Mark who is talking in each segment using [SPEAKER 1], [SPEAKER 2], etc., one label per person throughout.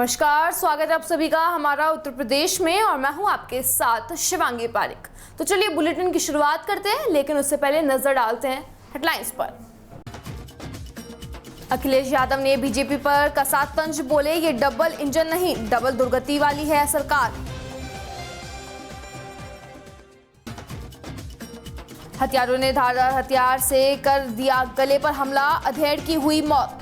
[SPEAKER 1] नमस्कार, स्वागत है आप सभी का हमारा उत्तर प्रदेश में और मैं हूं आपके साथ शिवांगी पारिक। तो चलिए बुलेटिन की शुरुआत करते हैं, लेकिन उससे पहले नजर डालते हैं हेडलाइंस पर। अखिलेश यादव ने बीजेपी पर कसा तंज, बोले ये डबल इंजन नहीं डबल दुर्गति वाली है सरकार। हथियारों ने धारदार हथियार से कर दिया गले पर हमला, अधेड़ की हुई मौत।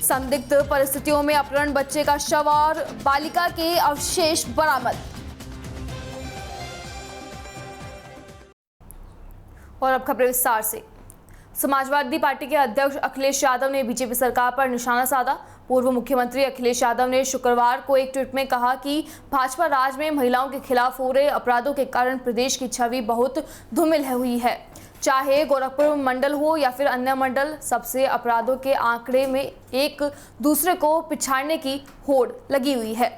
[SPEAKER 1] संदिग्ध परिस्थितियों में अपहरण बच्चे का शव और बालिका के अवशेष बरामद। और अब खबरें विस्तार से। समाजवादी पार्टी के अध्यक्ष अखिलेश यादव ने बीजेपी सरकार पर निशाना साधा। पूर्व मुख्यमंत्री अखिलेश यादव ने शुक्रवार को एक ट्वीट में कहा कि भाजपा राज में महिलाओं के खिलाफ हो रहे अपराधों के कारण प्रदेश की छवि बहुत धूमिल हुई है। चाहे गोरखपुर मंडल हो या फिर अन्य मंडल, सबसे अपराधों के आंकड़े में एक दूसरे को पिछाड़ने की होड़ लगी हुई है।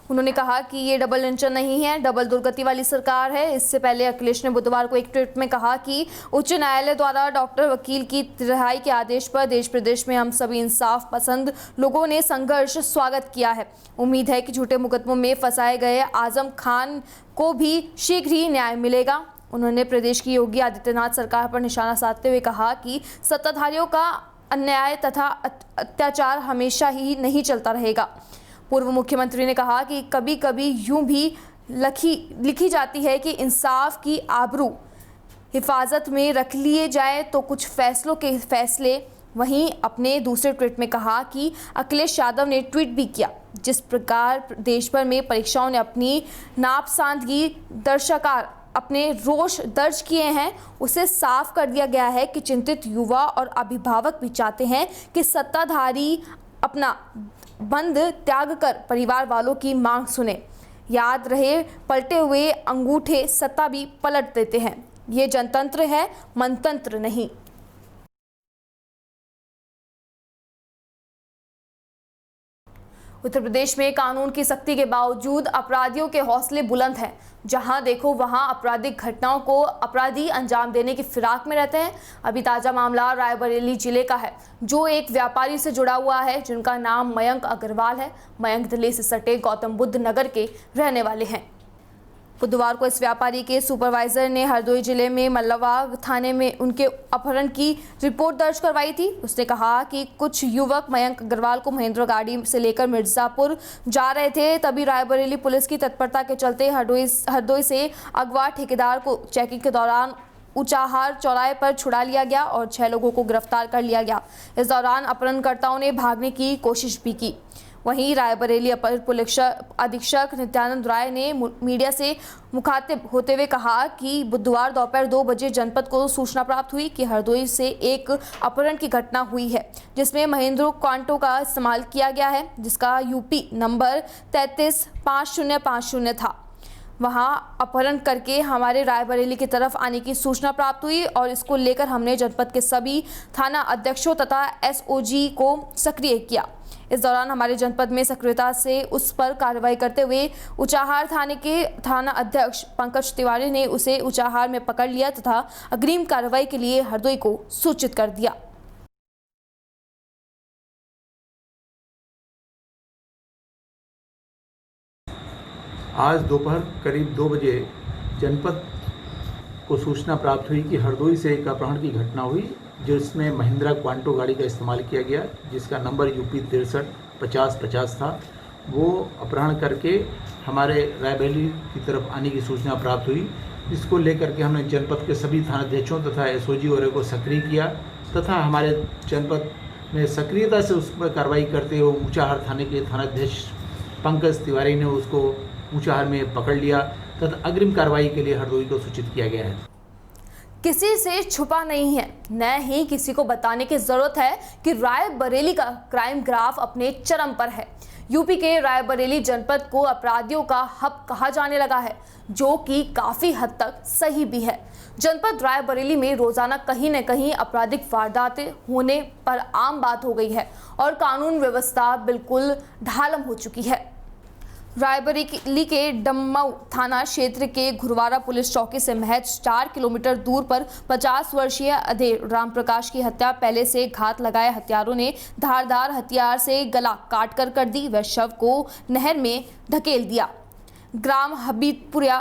[SPEAKER 1] उन्होंने कहा कि ये डबल इंजन नहीं है, डबल दुर्गति वाली सरकार है। इससे पहले अखिलेश ने बुधवार को एक ट्वीट में कहा कि उच्च न्यायालय द्वारा डॉक्टर वकील की रिहाई के आदेश पर देश प्रदेश में हम सभी इंसाफ पसंद लोगों ने संघर्ष स्वागत किया है। उम्मीद है कि झूठे मुकदमों में फंसाए गए आजम खान को भी शीघ्र ही न्याय मिलेगा। उन्होंने प्रदेश की योगी आदित्यनाथ सरकार पर निशाना साधते हुए कहा कि सत्ताधारियों का अन्याय तथा अत्याचार हमेशा ही नहीं चलता रहेगा। पूर्व मुख्यमंत्री ने कहा कि कभी कभी यूं भी लिखी जाती है कि इंसाफ की आबरू हिफाजत में रख लिए जाए तो कुछ फैसलों के फैसले। वहीं अपने दूसरे ट्वीट में कहा कि अखिलेश यादव ने ट्वीट भी किया, जिस प्रकार देश भर में परीक्षाओं ने अपनी नापसंदगी दर्शकार अपने रोष दर्ज किए हैं, उसे साफ कर दिया गया है कि चिंतित युवा और अभिभावक भी चाहते हैं कि सत्ताधारी अपना बंद त्याग कर परिवार वालों की मांग सुने। याद रहे, पलटे हुए अंगूठे सत्ता भी पलट देते हैं। ये जनतंत्र है, मनतंत्र नहीं। उत्तर प्रदेश में कानून की सख्ती के बावजूद अपराधियों के हौसले बुलंद हैं। जहां देखो वहां आपराधिक घटनाओं को अपराधी अंजाम देने की फिराक में रहते हैं। अभी ताजा मामला रायबरेली जिले का है, जो एक व्यापारी से जुड़ा हुआ है, जिनका नाम मयंक अग्रवाल है। मयंक दिल्ली से सटे गौतम बुद्ध नगर के रहने वाले हैं। बुधवार को इस व्यापारी के सुपरवाइजर ने हरदोई जिले में मल्लवा थाने में उनके अपहरण की रिपोर्ट दर्ज करवाई थी। उसने कहा कि कुछ युवक मयंक अग्रवाल को महिंद्रा गाड़ी से लेकर मिर्जापुर जा रहे थे, तभी रायबरेली पुलिस की तत्परता के चलते हरदोई से अगवा ठेकेदार को चेकिंग के दौरान ऊंचाहार चौराहे पर छुड़ा लिया गया और 6 लोगों को गिरफ्तार कर लिया गया। इस दौरान अपहरणकर्ताओं ने भागने की कोशिश भी की। वहीं रायबरेली अपर पुलिस अधीक्षक नित्यानंद राय ने मीडिया से मुखातिब होते हुए कहा कि बुधवार दोपहर 2 बजे जनपद को सूचना प्राप्त हुई कि हरदोई से एक अपहरण की घटना हुई है, जिसमें महिंद्रा क्वांटो का इस्तेमाल किया गया है, जिसका यूपी नंबर 335050 था। वहां अपहरण करके हमारे रायबरेली की तरफ आने की सूचना प्राप्त हुई और इसको लेकर हमने जनपद के सभी थाना अध्यक्षों तथा एसओजी को सक्रिय किया। इस दौरान हमारे जनपद में सक्रियता से उस पर कार्रवाई करते हुए ऊंचाहार थाने के थाना अध्यक्ष पंकज तिवारी ने उसे ऊंचाहार में पकड़ लिया तथा अग्रिम कार्रवाई के लिए हरदोई को सूचित कर दिया।
[SPEAKER 2] आज दोपहर करीब 2 बजे जनपद को सूचना प्राप्त हुई कि हरदोई से एक अपहरण की घटना हुई, जिसमें महिंद्रा क्वांटो गाड़ी का इस्तेमाल किया गया, जिसका नंबर यूपी 635050 था। वो अपहरण करके हमारे रायबरेली की तरफ आने की सूचना प्राप्त हुई। इसको लेकर के हमने जनपद के सभी थानाध्यक्षों तथा एसओजी वगैरह को सक्रिय किया तथा हमारे जनपद में सक्रियता से उस पर कार्रवाई करते हुए ऊंचाहार थाने के थानाध्यक्ष पंकज तिवारी ने उसको ऊंचाहार में पकड़ लिया तथा अग्रिम कार्रवाई के लिए हरदोई को सूचित किया गया है।
[SPEAKER 1] किसी से छुपा नहीं है, न ही किसी को बताने की जरूरत है कि रायबरेली का क्राइम ग्राफ अपने चरम पर है। यूपी के रायबरेली जनपद को अपराधियों का हब कहा जाने लगा है, जो कि काफी हद तक सही भी है। जनपद रायबरेली में रोजाना कहीं न कहीं आपराधिक वारदातें होने पर आम बात हो गई है और कानून व्यवस्था बिल्कुल ढालम हो चुकी है। रायबरेली के डम्मऊ थाना क्षेत्र के घुरवारा पुलिस चौकी से महज 4 किलोमीटर दूर पर 50 वर्षीय अधेड़ रामप्रकाश की हत्या पहले से घात लगाए हत्यारों ने धारदार हथियार से गला काटकर कर दी व शव को नहर में धकेल दिया। ग्राम हबीबपुरा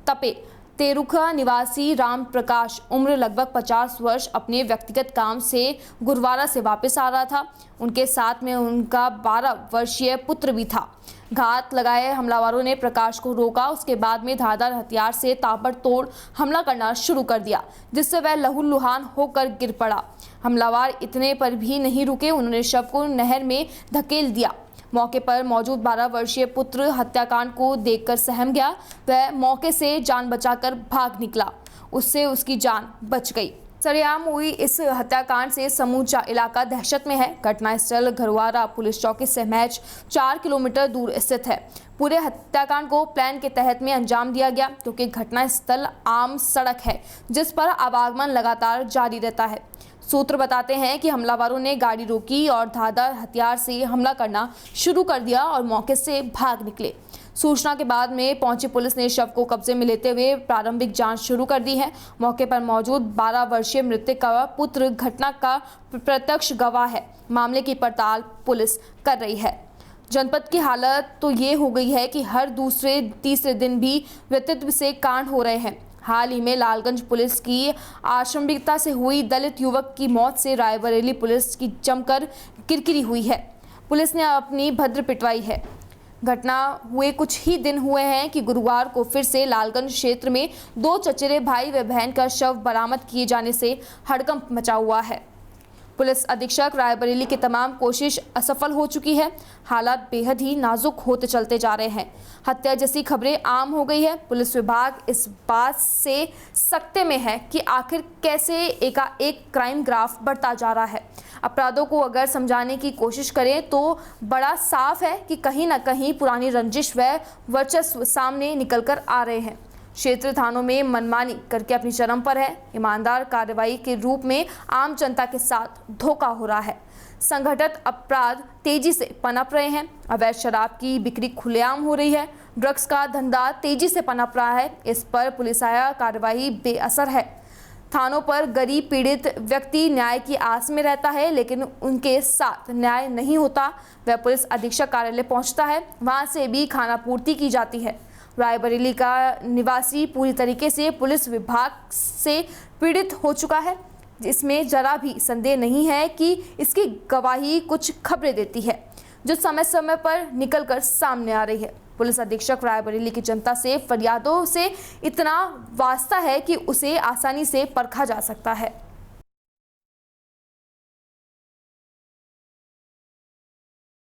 [SPEAKER 1] तपे तेरुखा निवासी राम प्रकाश उम्र लगभग 50 वर्ष अपने व्यक्तिगत काम से गुरुवारा से वापस आ रहा था। उनके साथ में उनका 12 वर्षीय पुत्र भी था। घात लगाए हमलावरों ने प्रकाश को रोका, उसके बाद में धारदार हथियार से ताबड़तोड़ हमला करना शुरू कर दिया, जिससे वह लहूलुहान होकर गिर पड़ा। हमलावर इतने पर भी नहीं रुके, उन्होंने शव को नहर में धकेल दिया। मौके पर मौजूद 12 वर्षीय पुत्र हत्याकांड को देखकर सहम गया। वह मौके से जान बचाकर भाग निकला, उससे उसकी जान बच गई। सरेआम हुई इस हत्याकांड से समूचा इलाका दहशत में है। घटनास्थल घुरवारा पुलिस चौकी से महज 4 किलोमीटर दूर स्थित है। पूरे हत्याकांड को प्लान के तहत में अंजाम दिया गया, क्योंकि घटनास्थल आम सड़क है जिस पर आवागमन लगातार जारी रहता है। सूत्र बताते हैं कि हमलावरों ने गाड़ी रोकी और धारदार हथियार से हमला करना शुरू कर दिया और मौके से भाग निकले। सूचना के बाद में पहुंची पुलिस ने शव को कब्जे में लेते हुए प्रारंभिक जांच शुरू कर दी है। मौके पर मौजूद 12 वर्षीय मृतक का पुत्र घटना का प्रत्यक्ष गवाह है। मामले की पड़ताल पुलिस कर रही है। जनपद की हालत तो ये हो गई है कि हर दूसरे तीसरे दिन भी व्यक्तित्व से कांड हो रहे हैं। हाल ही में लालगंज पुलिस की आशंबिकता से हुई दलित युवक की मौत से रायबरेली पुलिस की जमकर किरकिरी हुई है। पुलिस ने अपनी भद्र पिटवाई है। घटना हुए कुछ ही दिन हुए हैं कि गुरुवार को फिर से लालगंज क्षेत्र में 2 चचेरे भाई व बहन का शव बरामद किए जाने से हड़कंप मचा हुआ है। पुलिस अधीक्षक रायबरेली की तमाम कोशिश असफल हो चुकी है। हालात बेहद ही नाजुक होते चलते जा रहे हैं। हत्या जैसी खबरें आम हो गई है। पुलिस विभाग इस बात से सकते में है कि आखिर कैसे एकाएक क्राइम ग्राफ बढ़ता जा रहा है। अपराधों को अगर समझाने की कोशिश करें तो बड़ा साफ है कि कहीं ना कहीं पुरानी रंजिश व वर्चस्व सामने निकलकर आ रहे हैं। क्षेत्र थानों में मनमानी करके अपनी चरम पर है। ईमानदार कार्रवाई के रूप में आम जनता के साथ धोखा हो रहा है। संगठित अपराध तेजी से पनप रहे हैं। अवैध शराब की बिक्री खुलेआम हो रही है। ड्रग्स का धंधा तेजी से पनप रहा है। इस पर पुलिसाया कार्रवाई बेअसर है। थानों पर गरीब पीड़ित व्यक्ति न्याय की आस में रहता है, लेकिन उनके साथ न्याय नहीं होता। वह पुलिस अधीक्षक कार्यालय पहुंचता है, वहां से भी खानापूर्ति की जाती है। रायबरेली का निवासी पूरी तरीके से पुलिस विभाग से पीड़ित हो चुका है। इसमें जरा भी संदेह नहीं है कि इसकी गवाही कुछ खबरें देती है, जो समय समय पर निकलकर सामने आ रही है। पुलिस अधीक्षक रायबरेली की जनता से फरियादों से इतना वास्ता है कि उसे आसानी से परखा जा सकता है।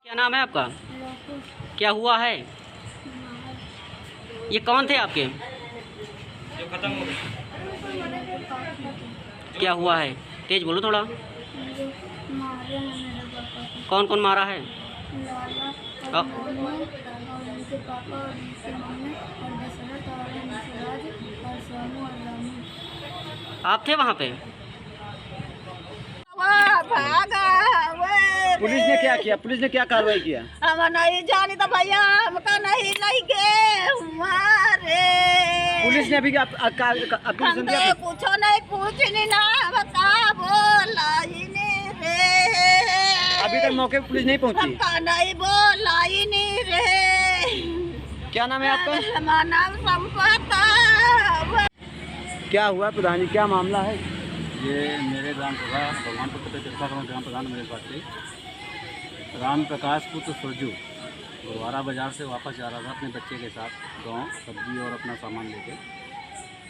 [SPEAKER 3] क्या नाम है आपका? क्या हुआ है? ये कौन थे आपके?
[SPEAKER 4] जो खत्म हो गए।
[SPEAKER 3] क्या हुआ है? तेज बोलो थोड़ा।
[SPEAKER 4] मारे हैं मेरे पापा को।
[SPEAKER 3] कौन कौन मारा है?
[SPEAKER 4] लाला और मम्मी और उनके पापा और उनकी मम्मी और दशरथ और निशराज और सोनू और रामू।
[SPEAKER 3] आप थे वहाँ पे?
[SPEAKER 5] भागा
[SPEAKER 6] पुलिस ने क्या किया? पुलिस ने क्या कार्रवाई किया?
[SPEAKER 5] हम नहीं जानी तो भैया हमका नहीं लगे हमारे
[SPEAKER 6] पुलिस ने भी अपील सुन लिया?
[SPEAKER 5] कुछ नहीं पूछ नहीं ना बता बोला ही नहीं रे।
[SPEAKER 6] अभी तक मौके पे पुलिस नहीं पहुंची?
[SPEAKER 5] हमका नहीं बोला ही नहीं रे।
[SPEAKER 6] क्या नाम है आपका?
[SPEAKER 5] हमारा नाम संपत।
[SPEAKER 6] क्या हुआ प्रधान जी, क्या मामला है?
[SPEAKER 7] ये मेरे ग्राम सभा भगवानपुर के चर्चा ग्राम प्रधान मेरे पास से राम प्रकाश पुत्र सुरजू गुरुवारा बाज़ार से वापस जा रहा था अपने बच्चे के साथ गांव सब्जी और अपना सामान लेके।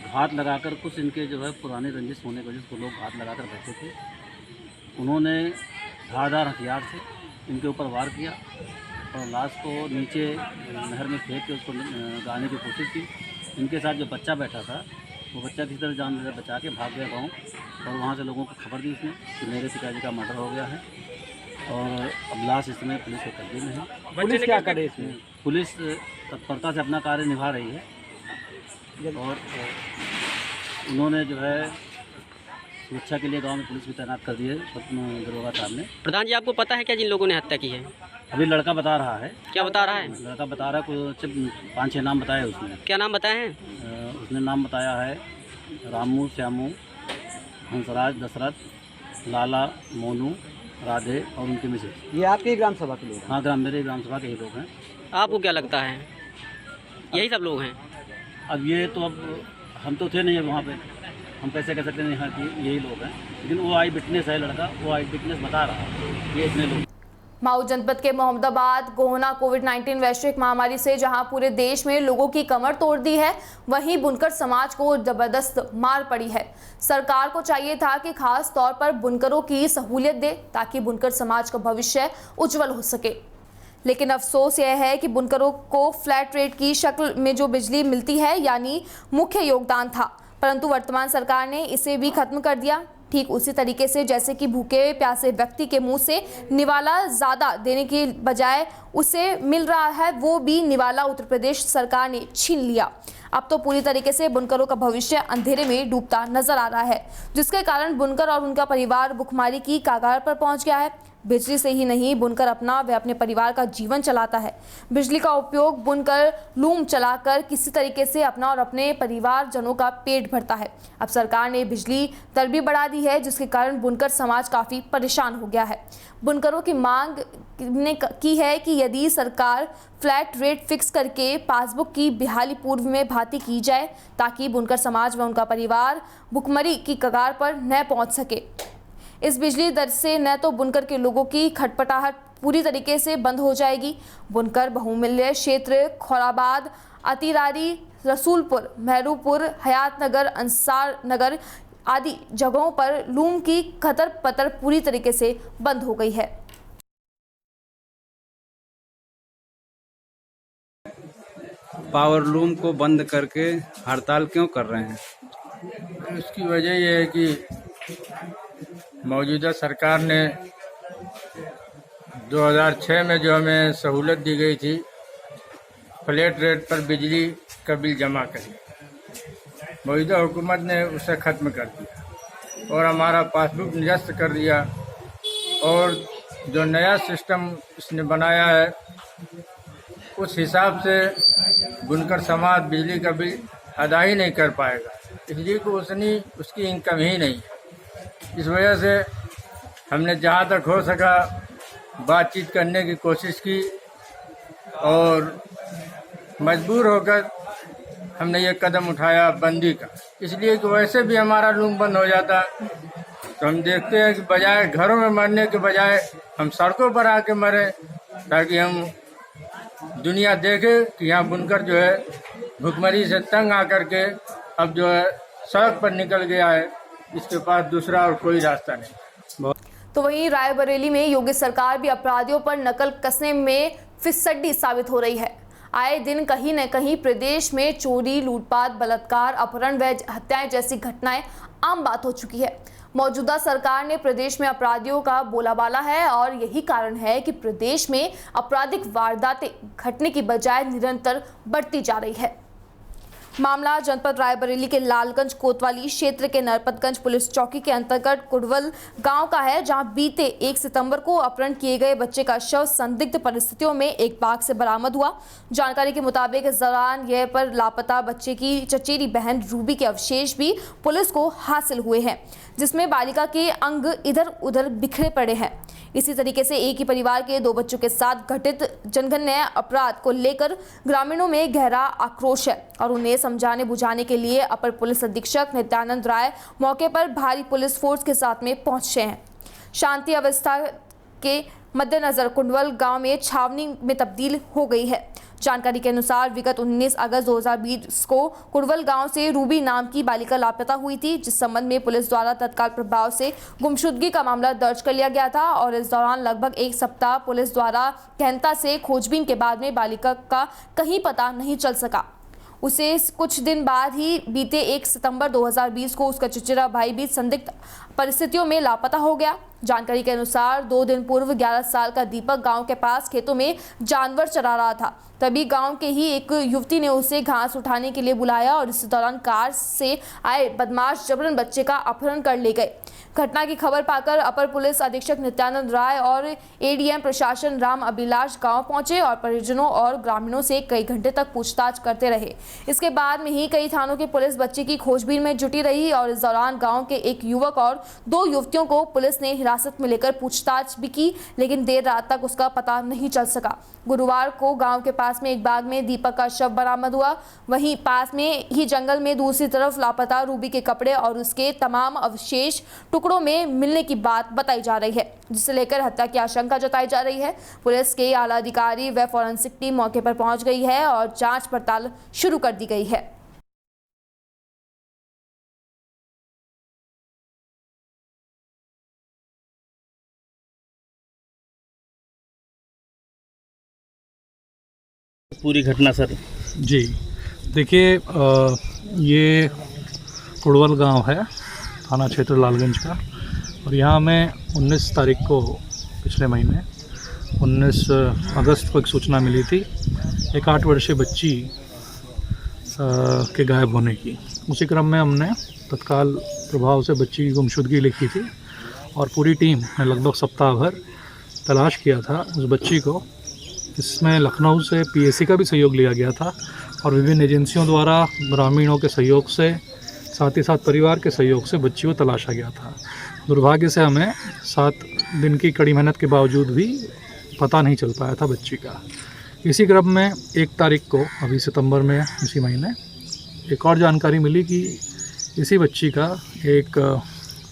[SPEAKER 7] घात लगाकर कुछ इनके जो है पुरानी रंजिश होने की वजह से लोग घात लगाकर बैठे थे। उन्होंने धारदार हथियार से इनके ऊपर वार किया और लाश को नीचे नहर में फेंक के उसको गाने की कोशिश की। इनके साथ जो बच्चा बैठा था वो बच्चा किसी तरह जान बचा के भाग गया गाँव और वहाँ से लोगों को खबर दी उसने कि मेरे पिताजी का मर्डर हो गया है और अब लाश इस समय पुलिस के कब्जे में है।
[SPEAKER 6] पुलिस क्या करे इसमें?
[SPEAKER 7] पुलिस तत्परता से अपना कार्य निभा रही है और उन्होंने जो है सुरक्षा के लिए गांव में पुलिस भी तैनात कर दी है दरोगा साहब ने।
[SPEAKER 3] प्रधान जी, आपको पता है क्या जिन लोगों ने हत्या की है?
[SPEAKER 7] अभी लड़का बता रहा है,
[SPEAKER 3] क्या बता रहा है?
[SPEAKER 7] लड़का बता रहा है कुछ 5-6 नाम बताए उसने।
[SPEAKER 3] क्या नाम बताए हैं?
[SPEAKER 7] उसने नाम बताया है रामू, श्यामू, हंसराज, दशरथ, लाला, मोनू, राधे और उनके मिसेज।
[SPEAKER 6] ये आपके ग्राम सभा के लोग हैं?
[SPEAKER 7] हाँ, मेरे ग्राम सभा के ही लोग हैं।
[SPEAKER 3] आपको क्या लगता है यही सब लोग हैं?
[SPEAKER 7] अब ये तो अब हम तो थे नहीं वहाँ पे, हम कैसे कह सकते हैं यहाँ कि यही लोग हैं, लेकिन वो आई विटनेस है लड़का, वो आई विटनेस बता रहा है ये इतने लोग।
[SPEAKER 1] मऊ जनपद के मोहम्मदाबाद गोहना कोविड-19 वैश्विक महामारी से जहां पूरे देश में लोगों की कमर तोड़ दी है, वहीं बुनकर समाज को जबरदस्त मार पड़ी है। सरकार को चाहिए था कि खास तौर पर बुनकरों की सहूलियत दे ताकि बुनकर समाज का भविष्य उज्जवल हो सके। लेकिन अफसोस यह है कि बुनकरों को फ्लैट रेट की शक्ल में जो बिजली मिलती है यानी मुख्य योगदान था, परंतु वर्तमान सरकार ने इसे भी खत्म कर दिया। ठीक उसी तरीके से जैसे कि भूखे प्यासे व्यक्ति के मुंह से निवाला ज़्यादा देने के बजाय उसे मिल रहा है, वो भी निवाला उत्तर प्रदेश सरकार ने छीन लिया। अब तो पूरी तरीके से बुनकरों का भविष्य अंधेरे में डूबता नजर आ रहा है, जिसके कारण बुनकर और उनका परिवार भुखमरी की कगार पर पहुंच गया है। बिजली से ही नहीं, बुनकर अपना व अपने परिवार का जीवन चलाता है। बिजली का उपयोग बुनकर लूम चलाकर किसी तरीके से अपना और अपने परिवारजनों का पेट भरता है। अब सरकार ने बिजली दर भी बढ़ा दी है, जिसके कारण बुनकर समाज काफ़ी परेशान हो गया है। बुनकरों की मांग ने की है कि यदि सरकार फ्लैट रेट फिक्स करके पासबुक की बहाली पूर्व में भांति की जाए ताकि बुनकर समाज व उनका परिवार भुखमरी की कगार पर न पहुँच सके। इस बिजली दर से न तो बुनकर के लोगों की खटपटाहट पूरी तरीके से बंद हो जाएगी। बुनकर बहुमूल्य क्षेत्र खौराबाद, अतिरारी, रसूलपुर, महरूपुर, हयात नगर, अंसार नगर आदि जगहों पर लूम की खतर पतर पूरी तरीके से बंद हो गई है।
[SPEAKER 8] पावर लूम को बंद करके हड़ताल क्यों कर रहे हैं?
[SPEAKER 9] इसकी वजह यह है कि मौजूदा सरकार ने 2006 में जो हमें सहूलत दी गई थी फ्लैट रेट पर बिजली का बिल जमा करें, मौजूदा हुकूमत ने उसे ख़त्म कर दिया और हमारा पासबुक निरस्त कर दिया। और जो नया सिस्टम इसने बनाया है उस हिसाब से बुनकर समाज बिजली का बिल अदा ही नहीं कर पाएगा, इसलिए कि उसकी इनकम ही नहीं। इस वजह से हमने जहाँ तक हो सका बातचीत करने की कोशिश की और मजबूर होकर हमने ये कदम उठाया बंदी का, इसलिए कि वैसे भी हमारा लूम बंद हो जाता। तो हम देखते हैं कि बजाय घरों में मरने के बजाय हम सड़कों पर आके मरे, ताकि हम दुनिया देखे कि यहाँ बुनकर जो है भुखमरी से तंग आकर के अब जो है सड़क पर निकल गया है, इसके पास दूसरा और कोई रास्ता नहीं।
[SPEAKER 1] तो वहीं रायबरेली में योगी सरकार भी अपराधियों पर नकल कसने में फिसड्डी साबित हो रही है। आए दिन कहीं न कहीं प्रदेश में चोरी, लूटपाट, बलात्कार, अपहरण व हत्याएं जैसी घटनाएं आम बात हो चुकी है। मौजूदा सरकार ने प्रदेश में अपराधियों का बोलाबाला है और यही कारण है कि प्रदेश में आपराधिक वारदातें घटने की बजाय निरंतर बढ़ती जा रही है। मामला जनपद रायबरेली के लालगंज कोतवाली क्षेत्र के नरपतगंज पुलिस चौकी के अंतर्गत कुड़वल गांव का है, जहां बीते 1 सितंबर को अपहरण किए गए बच्चे का शव संदिग्ध परिस्थितियों में एक बाग से बरामद हुआ। जानकारी के मुताबिक इस दौरान यह पर लापता बच्चे की चचेरी बहन रूबी के अवशेष भी पुलिस को हासिल हुए हैं, जिसमें बालिका के अंग इधर उधर बिखरे पड़े हैं। इसी तरीके से एक ही परिवार के 2 बच्चों के साथ घटित जघन्य अपराध को लेकर ग्रामीणों में गहरा आक्रोश है और उन्हें समझाने बुझाने के लिए अपर पुलिस अधीक्षक नित्यानंद राय मौके पर भारी पुलिस फोर्स के साथ में पहुंचे हैं। शांति अवस्था के मद्देनजर कुंडवल गांव में छावनी में तब्दील हो गई है। जानकारी के अनुसार विगत 19 अगस्त 2020 को कुड़वल गांव से रूबी नाम की बालिका लापता हुई थी, जिस संबंध में पुलिस द्वारा तत्काल प्रभाव से गुमशुदगी का मामला दर्ज कर लिया गया था और इस दौरान लगभग 1 सप्ताह पुलिस द्वारा गहनता से खोजबीन के बाद में बालिका का कहीं पता नहीं चल सका। उसे कुछ दिन बाद ही बीते 1 सितंबर 2020 को उसका चचेरा भाई भी संदिग्ध परिस्थितियों में लापता हो गया। जानकारी के अनुसार 2 दिन पूर्व 11 साल का दीपक गांव के पास खेतों में जानवर चरा रहा था। तभी गांव के ही एक युवती ने उसे घास उठाने के लिए बुलाया और इस दौरान कार से आए बदमाश जबरन बच्चे का अपहरण कर ले गए। घटना की खबर पाकर अपर पुलिस अधीक्षक नित्यानंद राय और एडीएम प्रशासन राम अभिलाष गांव पहुंचे और परिजनों और ग्रामीणों से कई घंटे तक पूछताछ करते रहे। इसके बाद में ही कई थानों की पुलिस बच्चे की खोजबीन में जुटी रही और इस दौरान गांव के एक युवक और 2 युवतियों को पुलिस ने हिरासत में लेकर पूछताछ भी की, लेकिन देर रात तक उसका पता नहीं चल सका। गुरुवार को गांव के पास में एक बाग में दीपक का शव बरामद हुआ। वहीं पास में ही जंगल में दूसरी तरफ लापता रूबी के कपड़े और उसके तमाम अवशेष टुकड़ों में मिलने की बात बताई जा रही है, जिसे लेकर हत्या की आशंका जताई जा रही है। पुलिस के आला अधिकारी व फॉरेंसिक टीम मौके पर पहुंच गई है और जांच पड़ताल शुरू कर दी गई है।
[SPEAKER 7] पूरी घटना सर।
[SPEAKER 10] जी देखिए, ये कुड़वल गांव है, थाना क्षेत्र लालगंज का, और यहाँ में 19 तारीख को पिछले महीने 19 अगस्त को एक सूचना मिली थी एक 8 वर्षीय बच्ची के गायब होने की। उसी क्रम में हमने तत्काल प्रभाव से बच्ची की गुमशुदगी लिखी थी और पूरी टीम ने लगभग सप्ताह भर तलाश किया था उस बच्ची को। इसमें लखनऊ से पीएससी का भी सहयोग लिया गया था और विभिन्न एजेंसियों द्वारा ग्रामीणों के सहयोग से, साथ ही साथ परिवार के सहयोग से बच्ची को तलाशा गया था। दुर्भाग्य से हमें 7 दिन की कड़ी मेहनत के बावजूद भी पता नहीं चल पाया था बच्ची का। इसी क्रम में 1 तारीख को, अभी सितंबर में इसी महीने, एक और जानकारी मिली कि इसी बच्ची का एक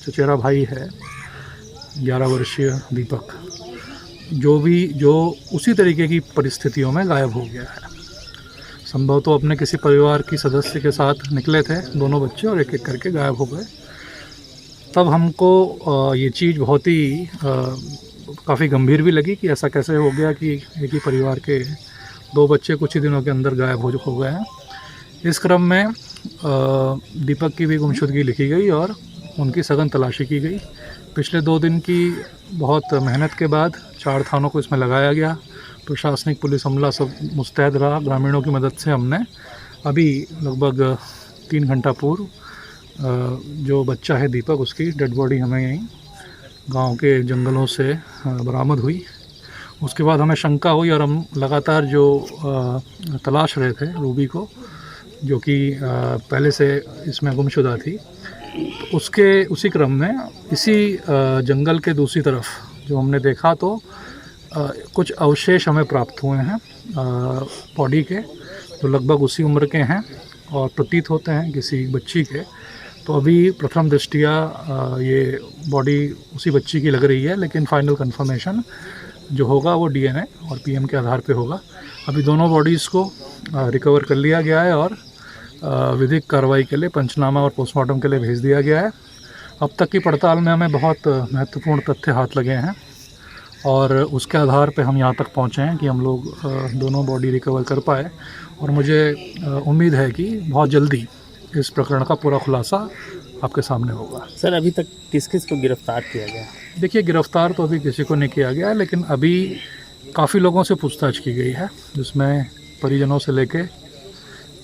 [SPEAKER 10] चचेरा भाई है, 11 वर्षीय दीपक, जो उसी तरीके की परिस्थितियों में गायब हो गया है। संभव तो अपने किसी परिवार की सदस्य के साथ निकले थे दोनों बच्चे और एक एक करके गायब हो गए। तब हमको ये चीज़ बहुत ही काफ़ी गंभीर भी लगी कि ऐसा कैसे हो गया कि एक ही परिवार के 2 बच्चे कुछ ही दिनों के अंदर गायब हो गए हैं। इस क्रम में दीपक की भी गुमशुदगी लिखी गई और उनकी सघन तलाशी की गई। पिछले 2 दिन की बहुत मेहनत के बाद 4 थानों को इसमें लगाया गया। प्रशासनिक पुलिस अमला सब मुस्तैद रहा। ग्रामीणों की मदद से हमने अभी लगभग 3 घंटा पूर्व जो बच्चा है दीपक, उसकी डेड बॉडी हमें यहीं गांव के जंगलों से बरामद हुई। उसके बाद हमें शंका हुई और हम लगातार जो तलाश रहे थे रूबी को, जो कि पहले से इसमें गुमशुदा थी, उसी क्रम में इसी जंगल के दूसरी तरफ जो हमने देखा तो कुछ अवशेष हमें प्राप्त हुए हैं बॉडी के, जो लगभग उसी उम्र के हैं और प्रतीत होते हैं किसी बच्ची के। तो अभी प्रथम दृष्टिया ये बॉडी उसी बच्ची की लग रही है, लेकिन फाइनल कंफर्मेशन जो होगा वो डीएनए और पीएम के आधार पे होगा। अभी दोनों बॉडीज़ को रिकवर कर लिया गया है और विधिक कार्रवाई के लिए पंचनामा और पोस्टमार्टम के लिए भेज दिया गया है। अब तक की पड़ताल में हमें बहुत महत्वपूर्ण तथ्य हाथ लगे हैं और उसके आधार पे हम यहाँ तक पहुँचे हैं कि हम लोग दोनों बॉडी रिकवर कर पाए और मुझे उम्मीद है कि बहुत जल्दी इस प्रकरण का पूरा खुलासा आपके सामने होगा।
[SPEAKER 7] सर, अभी तक किस किस को गिरफ्तार किया गया?
[SPEAKER 10] देखिए, गिरफ्तार तो अभी किसी को नहीं किया गया है, लेकिन अभी काफ़ी लोगों से पूछताछ की गई है, जिसमें परिजनों से लेके,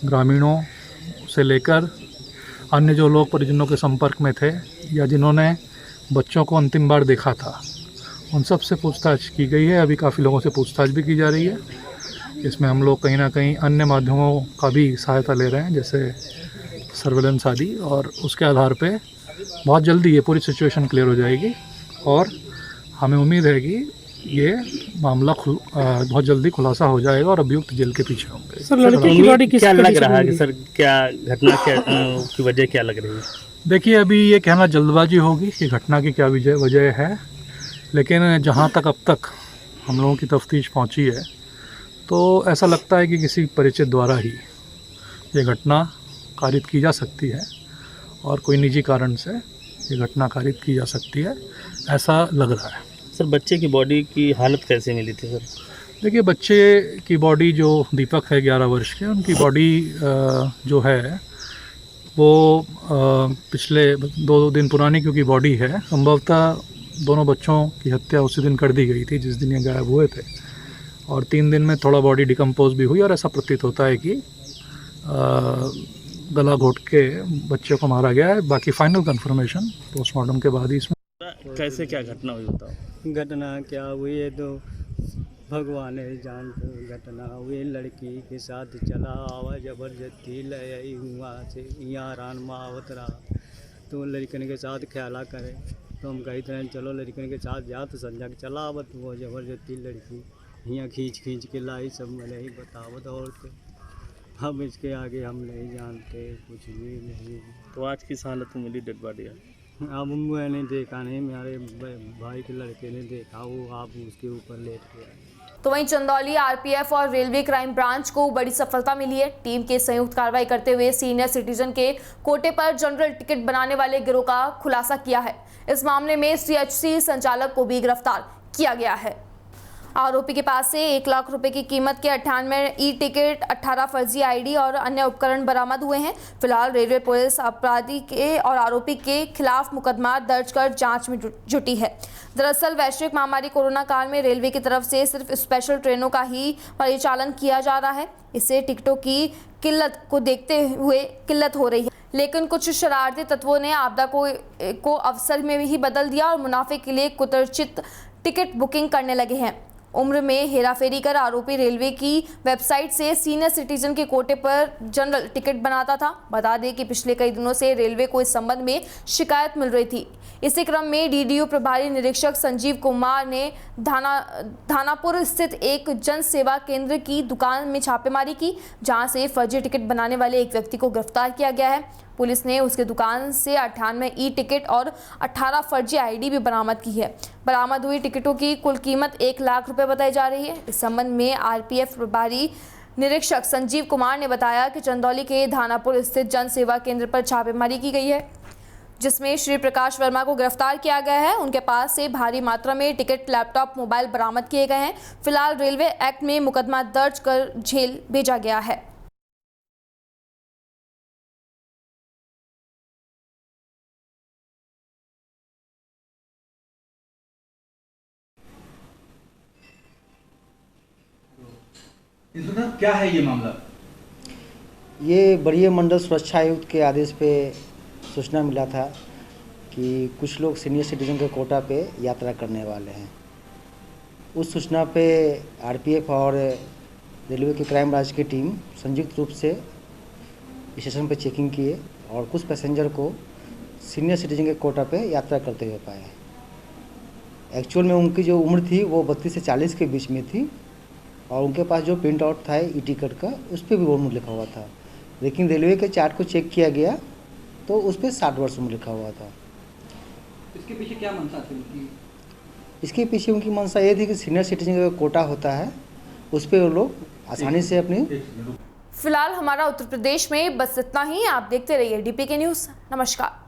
[SPEAKER 10] ग्रामीणों से लेकर अन्य जो लोग परिजनों के संपर्क में थे या जिन्होंने बच्चों को अंतिम बार देखा था, उन सब से पूछताछ की गई है। अभी काफ़ी लोगों से पूछताछ भी की जा रही है। इसमें हम लोग कहीं ना कहीं अन्य माध्यमों का भी सहायता ले रहे हैं, जैसे सर्वेलेंस आदि, और उसके आधार पे बहुत जल्दी ये पूरी सिचुएशन क्लियर हो जाएगी और हमें उम्मीद है कि ये मामला बहुत जल्दी खुलासा हो जाएगा और अभियुक्त जेल के पीछे होंगे।
[SPEAKER 7] सर, लड़के की बॉडी क्या लग रहा है कि सर क्या घटना की वजह क्या लग रही है?
[SPEAKER 10] देखिए, अभी ये कहना जल्दबाजी होगी कि घटना की क्या वजह है, लेकिन जहाँ तक अब तक हम लोगों की तफ्तीश पहुँची है तो ऐसा लगता है कि किसी परिचित द्वारा ही ये घटना कारित की जा सकती है और कोई निजी कारण से ये घटना कारित की जा सकती है, ऐसा लग रहा है।
[SPEAKER 7] सर, बच्चे की बॉडी की हालत कैसे मिली थी सर?
[SPEAKER 10] देखिए, बच्चे की बॉडी जो दीपक है 11 वर्ष के, उनकी बॉडी जो है वो पिछले 2 दिन पुरानी क्योंकि बॉडी है, संभवतः दोनों बच्चों की हत्या उसी दिन कर दी गई थी जिस दिन ये गायब हुए थे, और 3 दिन में थोड़ा बॉडी डिकम्पोज भी हुई और ऐसा प्रतीत होता है कि गला घोट के बच्चे को मारा गया है। बाकी फाइनल कंफर्मेशन पोस्टमार्टम के बाद ही इसमें।
[SPEAKER 6] कैसे क्या घटना हुई बताओ।
[SPEAKER 7] घटना क्या हुई है तो भगवान जान घटना हुई, लड़की के साथ चला आवा जबरदस्ती ले आई वहाँ से यहाँ रान मावत रहा तो लड़कन के साथ ख्याला करे तो हम कही तरह चलो लड़कन के साथ जा तो संजय चला आवत वो जबरदस्ती लड़की यहाँ खींच के लाई, सब मैंने ही बतावत और हम इसके आगे हम नहीं जानते कुछ भी नहीं।
[SPEAKER 6] तो आज किस हालत में मिली डेड बॉडी?
[SPEAKER 7] अब मैंने देखा नहीं, मेरे भाई के लड़के ने देखा, वो आप उसके ऊपर लेट गया।
[SPEAKER 1] तो वहीं चंदौली आरपीएफ और रेलवे क्राइम ब्रांच को बड़ी सफलता मिली है। टीम के संयुक्त कार्रवाई करते हुए सीनियर सिटीजन के कोटे पर जनरल टिकट बनाने वाले गिरोह का खुलासा किया है। इस मामले में सीएचसी संचालक को भी गिरफ्तार किया गया है। आरोपी के पास से 1 लाख रुपए की कीमत के 98 ई टिकट, 18 फर्जी आईडी और अन्य उपकरण बरामद हुए हैं। फिलहाल रेलवे पुलिस अपराधी के और आरोपी के खिलाफ मुकदमा दर्ज कर जांच में जुटी है। दरअसल वैश्विक महामारी कोरोना काल में रेलवे की तरफ से सिर्फ स्पेशल ट्रेनों का ही परिचालन किया जा रहा है। इससे टिकटों की किल्लत को देखते हुए किल्लत हो रही है, लेकिन कुछ शरारती तत्वों ने आपदा को अवसर में ही बदल दिया और मुनाफे के लिए कुतर्चित टिकट बुकिंग करने लगे हैं। उम्र में हेराफेरी कर आरोपी रेलवे की वेबसाइट से सीनियर सिटीजन के कोटे पर जनरल टिकट बनाता था। बता दें कि पिछले कई दिनों से रेलवे को इस संबंध में शिकायत मिल रही थी। इसी क्रम में डीडीयू प्रभारी निरीक्षक संजीव कुमार ने धानापुर स्थित एक जन सेवा केंद्र की दुकान में छापेमारी की, जहां से फर्जी टिकट बनाने वाले एक व्यक्ति को गिरफ्तार किया गया है। पुलिस ने उसके दुकान से 98 ई टिकट और 18 फर्जी आईडी भी बरामद की है। बरामद हुई टिकटों की कुल कीमत 1 लाख रुपए बताई जा रही है। इस संबंध में आरपीएफ प्रभारी निरीक्षक संजीव कुमार ने बताया कि चंदौली के धानापुर स्थित जन सेवा केंद्र पर छापेमारी की गई है, जिसमें श्री प्रकाश वर्मा को गिरफ्तार किया गया है। उनके पास से भारी मात्रा में टिकट, लैपटॉप, मोबाइल बरामद किए गए हैं। फिलहाल रेलवे एक्ट में मुकदमा दर्ज कर जेल भेजा गया है।
[SPEAKER 6] क्या है ये मामला?
[SPEAKER 11] ये बड़िया मंडल सुरक्षा आयुक्त के आदेश पे सूचना मिला था कि कुछ लोग सीनियर सिटीजन के कोटा पे यात्रा करने वाले हैं। उस सूचना पे आरपीएफ और रेलवे की क्राइम ब्रांच की टीम संयुक्त रूप से स्टेशन पे चेकिंग किए और कुछ पैसेंजर को सीनियर सिटीजन के कोटा पे यात्रा करते हुए पाए। एक्चुअल में उनकी जो उम्र थी वो 32 से 40 के बीच में थी और उनके पास जो प्रिंट आउट था ई टिकट का उस पर भी वो उम्र लिखा हुआ था, लेकिन रेलवे के चार्ट को चेक किया गया तो उस पर 60 वर्ष उम्र लिखा हुआ था।
[SPEAKER 6] इसके पीछे क्या मंशा थी उनकी?
[SPEAKER 11] इसके पीछे उनकी मंशा ये थी कि सीनियर सिटीजन का कोटा होता है, उस पर वो लोग आसानी से अपनी।
[SPEAKER 1] फिलहाल हमारा उत्तर प्रदेश में बस इतना ही। आप देखते रहिए डीपीके न्यूज़। नमस्कार।